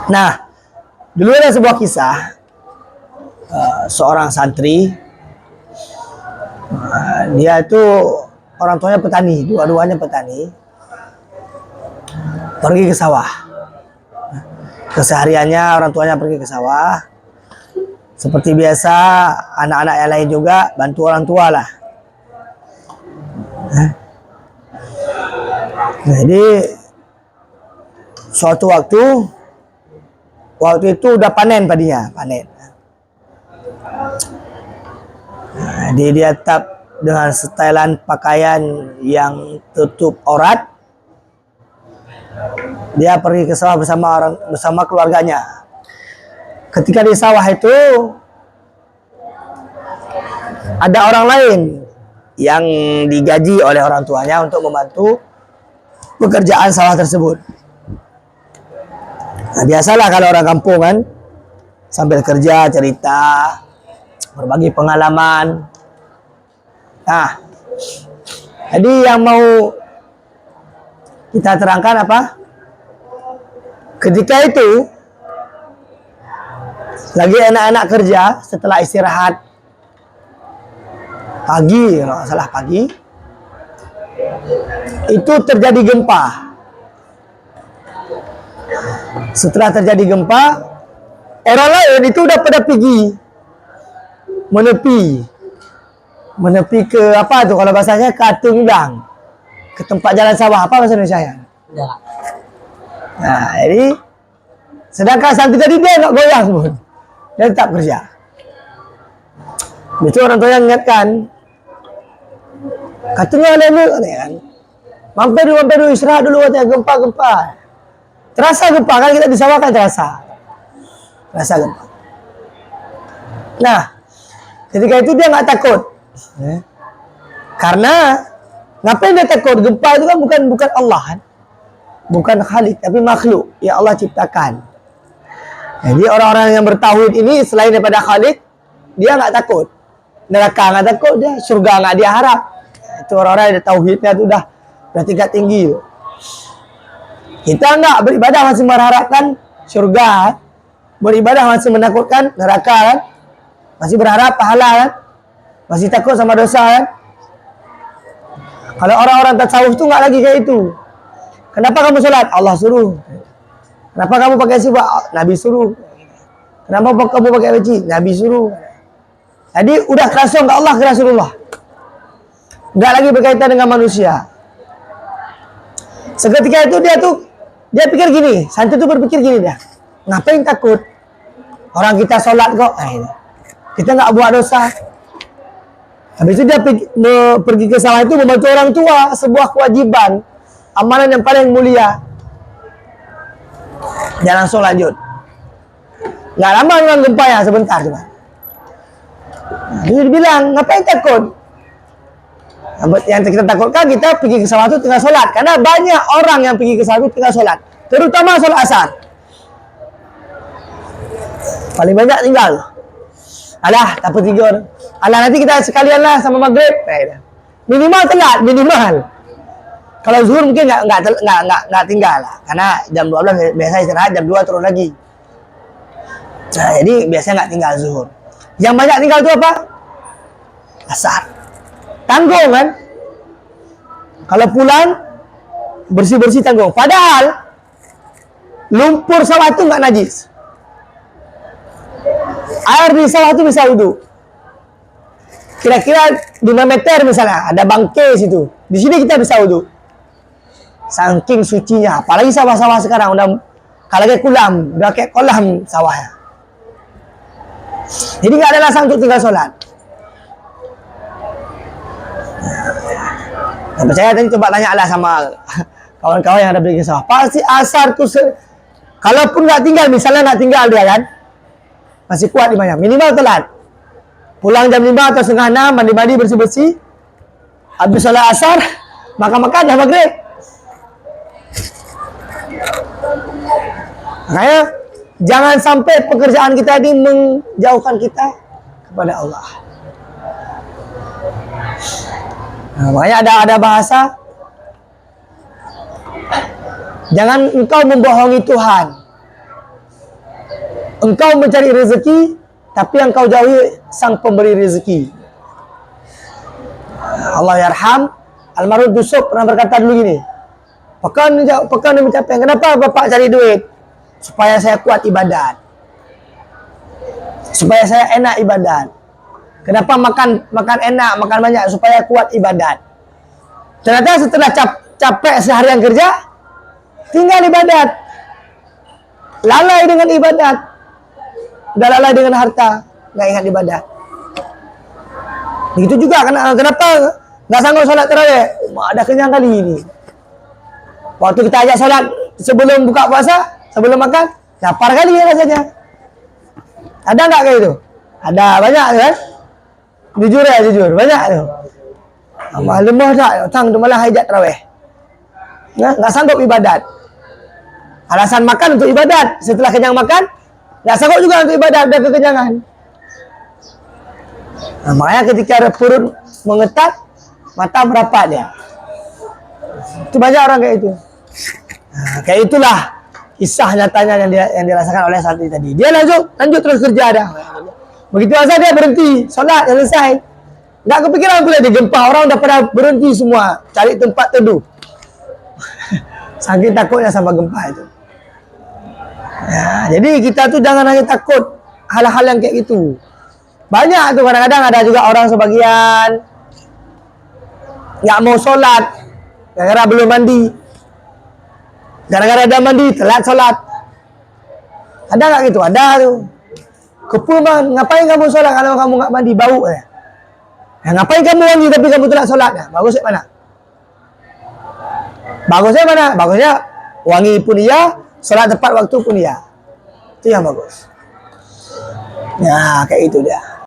Nah, dulu ada sebuah kisah, seorang santri, dia itu orang tuanya petani, dua-duanya petani, pergi ke sawah. Kesehariannya orang tuanya pergi ke sawah. Seperti biasa, anak-anak yang lain juga bantu orang tua lah. Jadi suatu waktu itu udah panen padinya, panen. Dia tetap dengan setelan pakaian yang tutup aurat. Dia pergi ke sawah bersama keluarganya. Ketika di sawah itu ada orang lain yang digaji oleh orang tuanya untuk membantu pekerjaan sawah tersebut. Nah, biasalah kalau orang kampung kan, sambil kerja cerita, berbagi pengalaman. Nah, jadi yang mau kita terangkan apa? Ketika itu lagi anak-anak kerja setelah istirahat pagi, kalau nggak salah pagi, itu terjadi gempa. Setelah terjadi gempa, orang lain itu udah pada pergi menepi ke apa tuh kalau bahasanya, ke Atunggang, ke tempat jalan sawah. Apa bahasa Indonesia ya? Nah, jadi sedangkan santri tadi dia nggak goyang pun, dia tetap kerja. Itu orang tua yang ingatkan, katanya kan, mampir dulu istirahat dulu, katanya gempa. Terasa gempa kan, kita di sawah kan terasa gempa. Nah, ketika itu dia nggak takut, karena ngapain dia takut? Gempa itu kan bukan Allah kan, bukan Khalik, tapi makhluk yang Allah ciptakan. Jadi orang-orang yang bertauhid ini selain daripada Khalik, dia nggak takut. Neraka nggak takut dia, surga nggak dia harap. Itu orang-orang yang tauhidnya itu udah tingkat tinggi. Kita nggak beribadah masih mengharapkan surga, beribadah masih menakutkan neraka kan, masih berharap pahala kan, masih takut sama dosa kan. Kalau orang-orang tasawuf itu nggak lagi kayak itu. Kenapa kamu sholat? Allah suruh. Kenapa kamu pakai sifat? Nabi suruh. Kenapa kamu pakai peci? Nabi suruh. Jadi udah langsung ke Allah, ke Rasulullah. Nggak lagi berkaitan dengan manusia. Seketika itu dia pikir gini, santri itu berpikir gini dia, ngapain takut? Orang kita sholat kok, kita nggak buat dosa. Habis itu dia pergi ke sawah itu membantu orang tua, sebuah kewajiban, amalan yang paling mulia. Dia langsung lanjut. Nggak lama memang gempa ya, sebentar cuma. Dia bilang, ngapain takut? Yang kita takutkan, kita pergi ke sawah itu tinggal sholat. Karena banyak orang yang pergi ke sawah itu tinggal sholat, terutama sholat asar. Paling banyak tinggal. Alah, tak apa tidur. Alah, nanti kita sekalian lah sama maghrib. Minimal telat, minimal. Kalau zuhur mungkin nggak tinggal lah. Karena jam 12 biasa istirahat, jam 2 turun lagi. Nah, jadi biasanya nggak tinggal zuhur. Yang banyak tinggal itu apa? Asar. Tanggung kan? Kalau pulang bersih-bersih tanggung. Padahal lumpur sawah itu nggak najis. Air di sawah itu bisa wudhu. Kira-kira 5 meter misalnya, ada bangkai situ. Di sini kita bisa wudhu. Saking sucinya. Apalagi sawah-sawah sekarang udah kalau kayak kolam, udah kayak kolam sawahnya. Jadi nggak ada alasan untuk tinggal sholat. Nah, percaya tadi coba tanya lah sama kawan-kawan yang ada pergi ke sawah. Pasti asar tuh kalaupun nggak tinggal, misalnya nggak tinggal dia kan, masih kuat di mana? Minimal telat. Pulang jam 5 atau setengah 6, mandi-mandi bersih-bersih. Habis sholat asar, makan-makan dah maghrib. Makanya jangan sampai pekerjaan kita ini menjauhkan kita kepada Allah. Nah, makanya ada bahasa Jangan engkau membohongi Tuhan. Engkau mencari rezeki, tapi yang kau jauhi sang pemberi rezeki. Allah yarham, almarhum Yusuf pernah berkata dulu gini, pekan dia mencapai, kenapa bapak cari duit? Supaya saya kuat ibadat. Supaya saya enak ibadat. Kenapa makan enak, makan banyak? Supaya kuat ibadat. Ternyata setelah capek seharian kerja, tinggal ibadat. Lalai dengan ibadat. Udah lalai dengan harta, nggak ingat ibadat. Begitu juga, kenapa nggak sanggup sholat tarawih? Ada kenyang kali ini. Waktu kita ajak sholat sebelum buka puasa, sebelum makan, lapar kali ya rasanya. Ada nggak kayak itu? Ada, banyak kan? Jujur ya, jujur, banyak tuh. Lemah tak, tang tu malah hajat tarawih. Nggak sanggup ibadat. Alasan makan untuk ibadat, setelah kenyang makan, nggak sanggup juga untuk ibadat, ada kekenyangan. Nah, makanya ketika perut mengetat, mata merapat dia. Itu banyak orang kayak itu. Nah, kayak itulah kisah nyatanya yang dirasakan oleh Salti tadi. Dia lanjut terus kerja dah. Begitu asal dia berhenti, solat selesai. Nggak kepikiran pula dia gempa, orang udah pada berhenti semua, cari tempat teduh. Saking takutnya sama gempa itu. Ya, jadi kita tuh jangan hanya takut hal-hal yang kayak gitu. Banyak tuh kadang-kadang ada juga orang sebagian nggak mau sholat gara-gara belum mandi. Gara-gara ada mandi telat sholat. Ada nggak gitu? Ada tuh. Kepuman, ngapain kamu sholat kalau kamu nggak mandi, bau ya? Ngapain kamu wangi tapi kamu telat sholat? Ya, bagusnya mana? Bagusnya mana? Bagusnya wangi pun iya, sholat tepat waktu pun iya. Itu yang bagus. Ya, kayak itu dia.